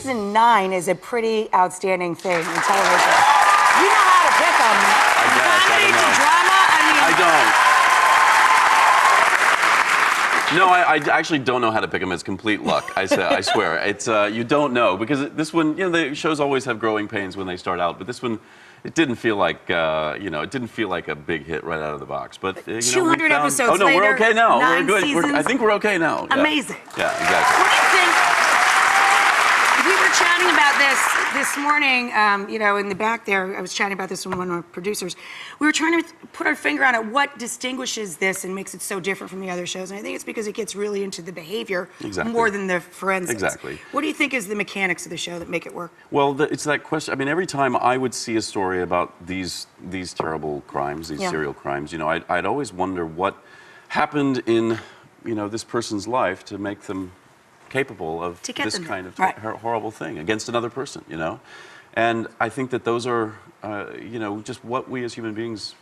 season 9 is a pretty outstanding thing in television. You know how to pick them. I guess. Comedy I don't know. to drama. No, I actually don't know how to pick them. It's complete luck. I swear. It's you don't know because this one, the shows always have growing pains when they start out, but this one, it didn't feel like it didn't feel like a big hit right out of the box. But 200 episodes. Oh no, later, we're okay now. 9 We're good. Seasons. I think we're okay now. Amazing. Yeah, exactly. What do you think? We were chatting about this morning, in the back there. I was chatting about this with one of our producers. We were trying to put our finger on it. What distinguishes this and makes it so different from the other shows? And I think it's because it gets really into the behavior more than the forensics. Exactly. What do you think is the mechanics of the show that make it work? Well, it's that question. I mean, every time I would see a story about these terrible crimes, these serial crimes, I'd always wonder what happened in, this person's life to make them capable of this kind of horrible thing against another person, And I think that those are, just what we as human beings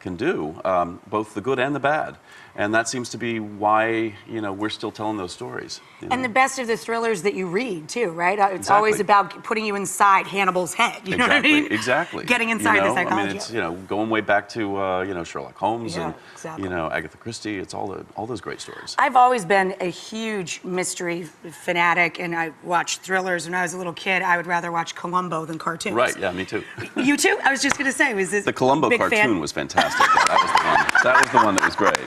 can do, both the good and the bad. And that seems to be why, we're still telling those stories. And the best of the thrillers that you read, too, right? It's always about putting you inside Hannibal's head, you know what I mean? Exactly. Getting inside the psychology. I mean, it's, going way back to, Sherlock Holmes and, Agatha Christie. It's all those great stories. I've always been a huge mystery fanatic, and I watched thrillers. When I was a little kid, I would rather watch Columbo than cartoons. Right, yeah, me too. You too? I was just going to say, was this the Columbo cartoon was fantastic. That was the one that was great.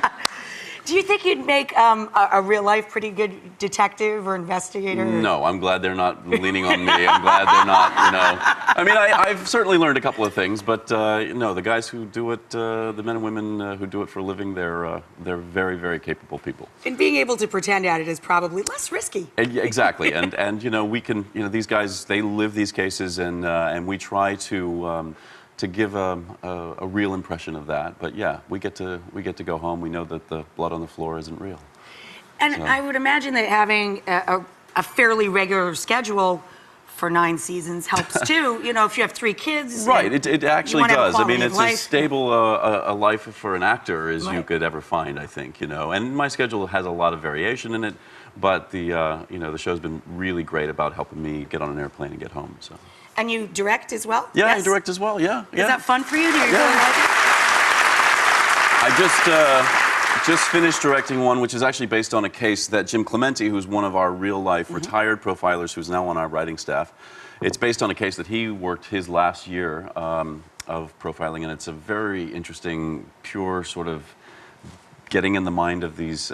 Do you think you'd make a real-life pretty good detective or investigator? No, I'm glad they're not leaning on me. I'm glad they're not, I mean, I've certainly learned a couple of things, but, no, the guys who do it, the men and women who do it for a living, they're very, very capable people. And being able to pretend at it is probably less risky. Exactly, and we can, these guys, they live these cases, and we try to give a real impression of that. But yeah, we get to go home. We know that the blood on the floor isn't real. And I would imagine that having a fairly regular schedule for 9 seasons helps too. If you have 3 kids. Right, it actually does. I mean, it's as stable a life for an actor as you could ever find, I think. And my schedule has a lot of variation in it, but the show's been really great about helping me get on an airplane and get home. So. And you direct as well? Yeah, I direct as well, yeah. Is that fun for you? Do you really like it? I just finished directing one which is actually based on a case that Jim Clemente, who's one of our real-life retired profilers who's now on our writing staff, it's based on a case that he worked his last year of profiling, and it's a very interesting, pure sort of getting in the mind of this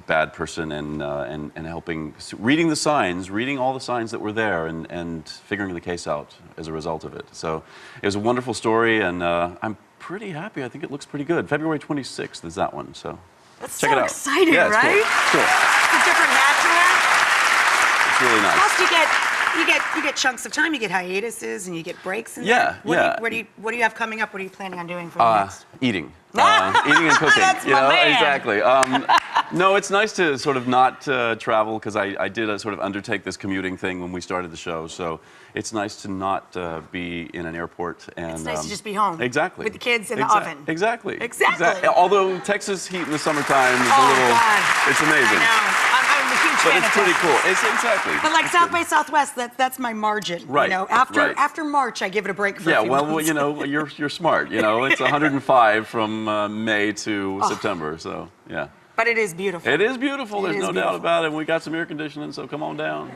bad person and helping, reading the signs, reading all the signs that were there and figuring the case out as a result of it. So it was a wonderful story, and I'm pretty happy. I think it looks pretty good. February 26th is that one, so That's check it out. Exciting, yeah, it's right? Cool. The different hats you have. It's really nice. Plus you get chunks of time, you get hiatuses and you get breaks. What do you have coming up? What are you planning on doing for next? Eating. Eating and cooking. That's my man. Exactly. No, it's nice to sort of not travel because I did sort of undertake this commuting thing when we started the show. So it's nice to not be in an airport. And it's nice to just be home. Exactly. With the kids in the oven. Exactly. Although Texas heat in the summertime is it's I amazing. know. I'm a huge fan But it's of pretty Texas. cool. It's exactly. But like South by Southwest, that's my margin. Right. After March, I give it a break for a few months. You're smart. It's 105 from May to September. So yeah. But it is beautiful. It is beautiful. There's no doubt about it. We got some air conditioning, so come on down.